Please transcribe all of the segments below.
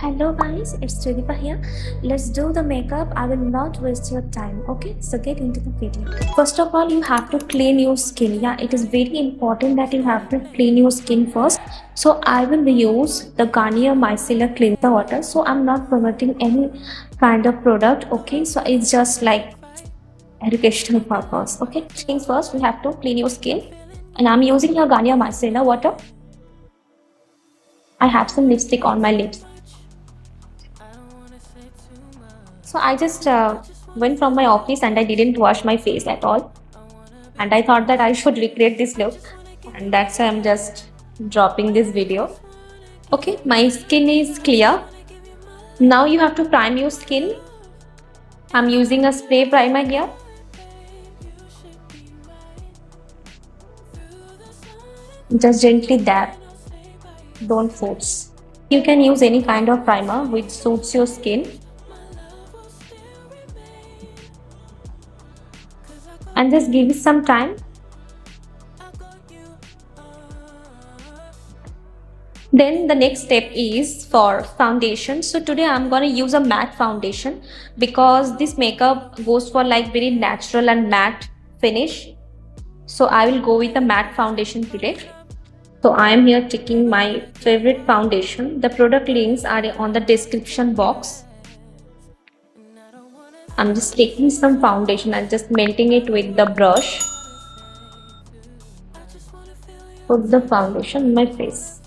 Hello guys, it's Sudipa here. Let's do the makeup. I will not waste your time. Okay, so get into the video. First of all, you have to clean your skin. Yeah, it is very important that you have to clean your skin first. So I will use the Garnier Micellar Cleanser Water. So I'm not promoting any kind of product. Okay, so it's just like educational purpose. Okay, things first, we have to clean your skin. And I'm using your Garnier Micellar Water. I have some lipstick on my lips. So I just went from my office and I didn't wash my face at all. And I thought that I should recreate this look. And that's why I'm just dropping this video. Okay, my skin is clear. Now you have to prime your skin. I'm using a spray primer here. Just gently dab. Don't force. You can use any kind of primer which suits your skin. And just give it some time. Then the next step is for foundation. So today I'm going to use a matte foundation because this makeup goes for like very natural and matte finish. So I will go with a matte foundation today. So I am here taking my favorite foundation. The product links are on the description box. I'm just taking some foundation and just melting it with the brush. Put the foundation in my face.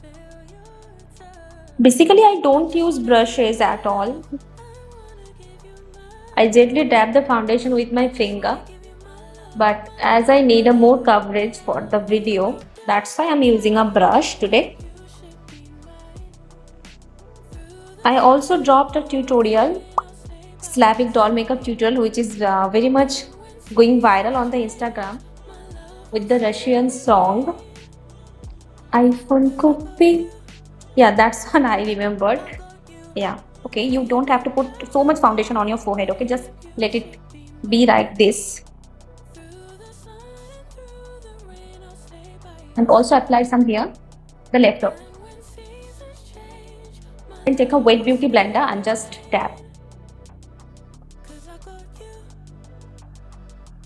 Basically, I don't use brushes at all. I gently dab the foundation with my finger. But as I need a more coverage for the video, that's why I'm using a brush today. I also dropped a tutorial, Slavic doll makeup tutorial, which is very much going viral on the Instagram with the Russian song iPhone Copy. Yeah, that's one I remembered. Yeah, okay, you don't have to put so much foundation on your forehead. Okay, just let it be like this. And also apply some here, the left off. And take a wet beauty blender and just dab.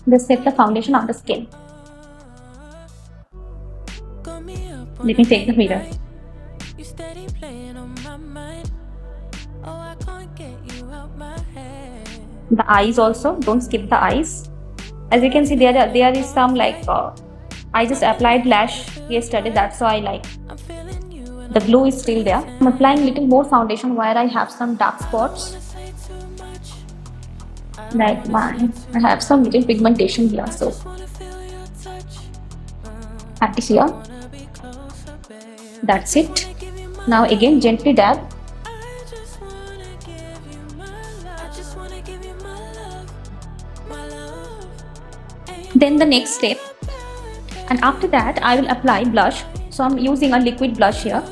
Just set the foundation on the skin. Let me take the mirror. The eyes also, don't skip the eyes. As you can see, there is some like I just applied lash yesterday, that's why the glue is still there. I'm applying little more foundation where I have some dark spots. Like mine, I have some little pigmentation here, so add it here. That's it. Now again gently dab. Then the next step, and after that I will apply blush. So I'm using a liquid blush here.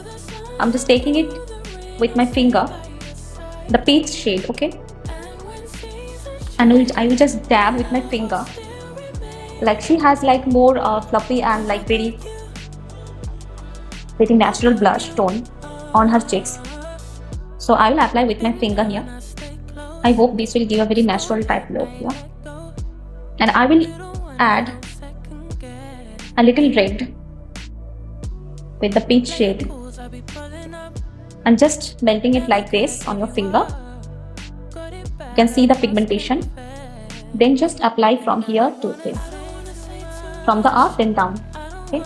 I'm just taking it with my finger, the peach shade, okay, and I will just dab with my finger. Like she has like more fluffy and like very natural blush tone on her cheeks. So I will apply with my finger here. I hope this will give a very natural type look here. And I will add a little red with the peach shade and just melting it like this on your finger. You can see the pigmentation. Then just apply from here to here, from the up then down. Okay,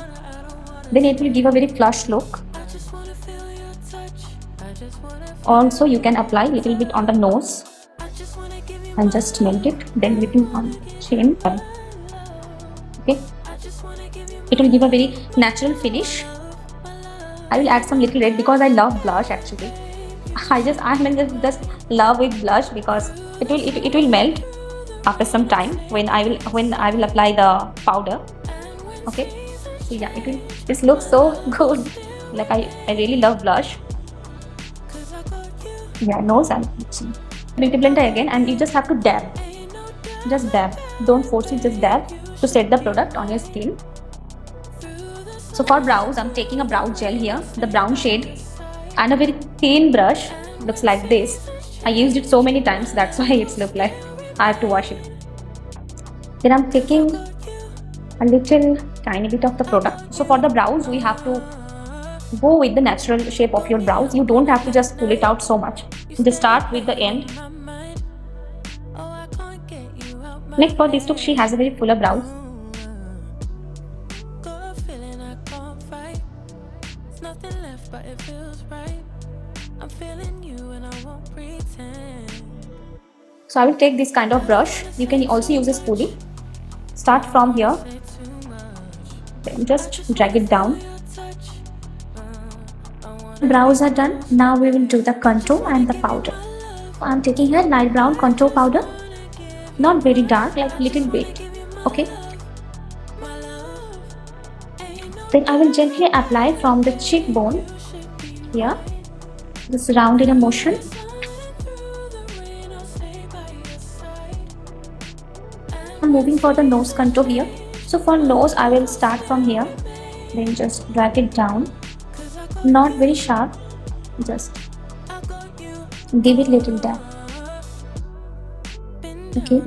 then it will give a very flush look. Also you can apply a little bit on the nose and just melt it, then little on chin. Okay, it will give a very natural finish. I will add some little red because I love blush actually. I'm just love with blush because it will melt after some time when I will apply the powder. Okay, so yeah, this looks so good. Like I really love blush. Yeah, nose and chin. Beauty blender again, and you just have to dab. Just dab. Don't force it, just dab to set the product on your skin. So for brows, I'm taking a brow gel here, the brown shade, and a very thin brush. looks like this. I used it so many times, that's why it's look like I have to wash it. Then I'm taking a little tiny bit of the product. So for the brows, we have to go with the natural shape of your brows. You don't have to just pull it out so much. Just start with the end. Like for this look, she has a very fuller brows. So I will take this kind of brush. You can also use a spoolie. Start from here. Then just drag it down. Brows are done. Now we will do the contour and the powder. I'm taking here light brown contour powder. Not very dark, like little bit. Okay. Then I will gently apply from the cheekbone here. Just round in a motion. I'm moving for the nose contour here. So for nose, I will start from here. Then just drag it down. Not very sharp. Just give it little dab. Okay.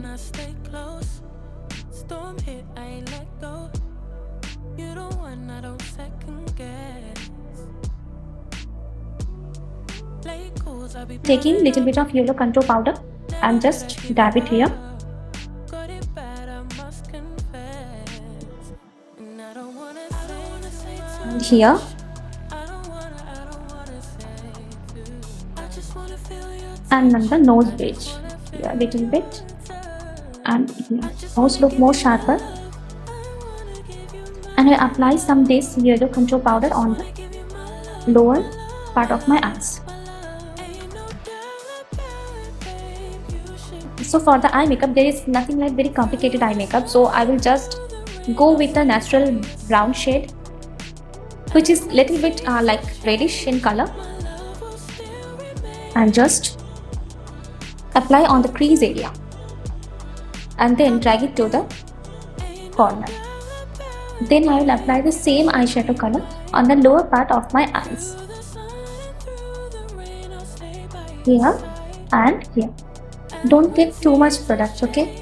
Taking little bit of yellow contour powder and just dab it here. And here. And then the nose bridge. Here a little bit. And here. Nose look more sharper. And I apply some this yellow contour powder on the lower part of my eyes. So for the eye makeup, there is nothing like very complicated eye makeup. So I will just go with the natural brown shade, which is little bit like reddish in color, and just apply on the crease area and then drag it to the corner. Then I will apply the same eyeshadow color on the lower part of my eyes, here and here. Don't take too much product, okay?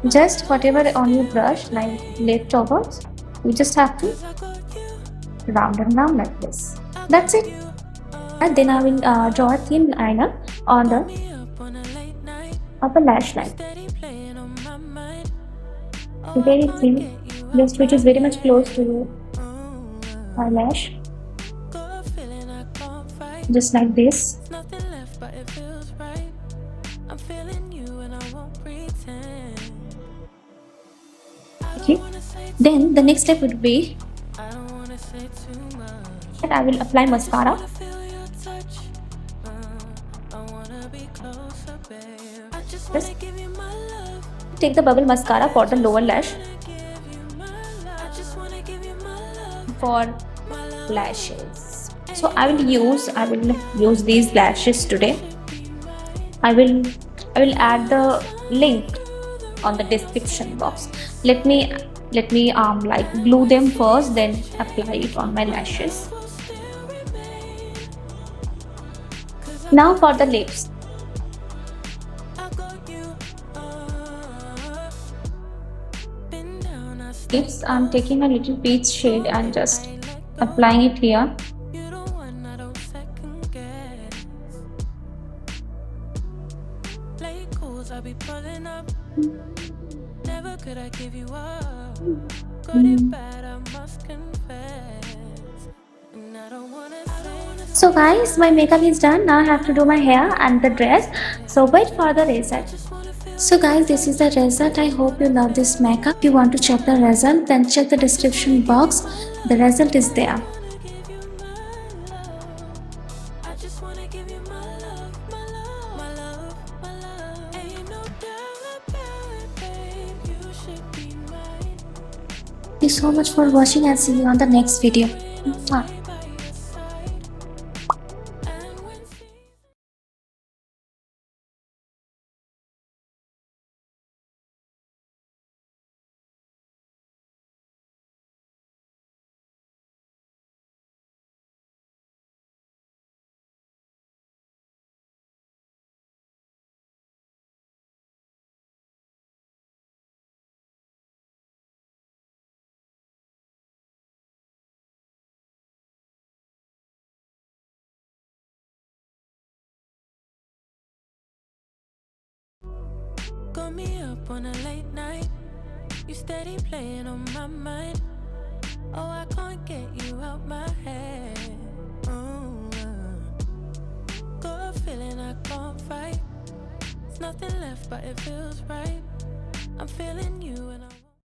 Just whatever on your brush, like leftovers, you just have to round and round like this. That's it. And then I will draw a thin liner on the upper lash line. Very thin, just which is very much close to your eyelash. Just like this. Okay. Then the next step would be that I will apply mascara. Just take the bubble mascara for the lower lash. For lashes, so I will use these lashes today. I will add the link on the description box. Let me like glue them first, then apply it on my lashes. Now for the lips. Lips, I'm taking a little peach shade and just applying it here. So guys, my makeup is done. Now I have to do my hair and the dress. So wait for the result. So guys, this is the result. I hope you love this makeup. If you want to check the result, then check the description box. The result is there. Thank you so much for watching and see you on the next video. Mwah. call me up on a late night. You steady playing on my mind. Oh, I can't get you out my head. Oh, got a feeling I can't fight. There's nothing left, but it feels right. I'm feeling you.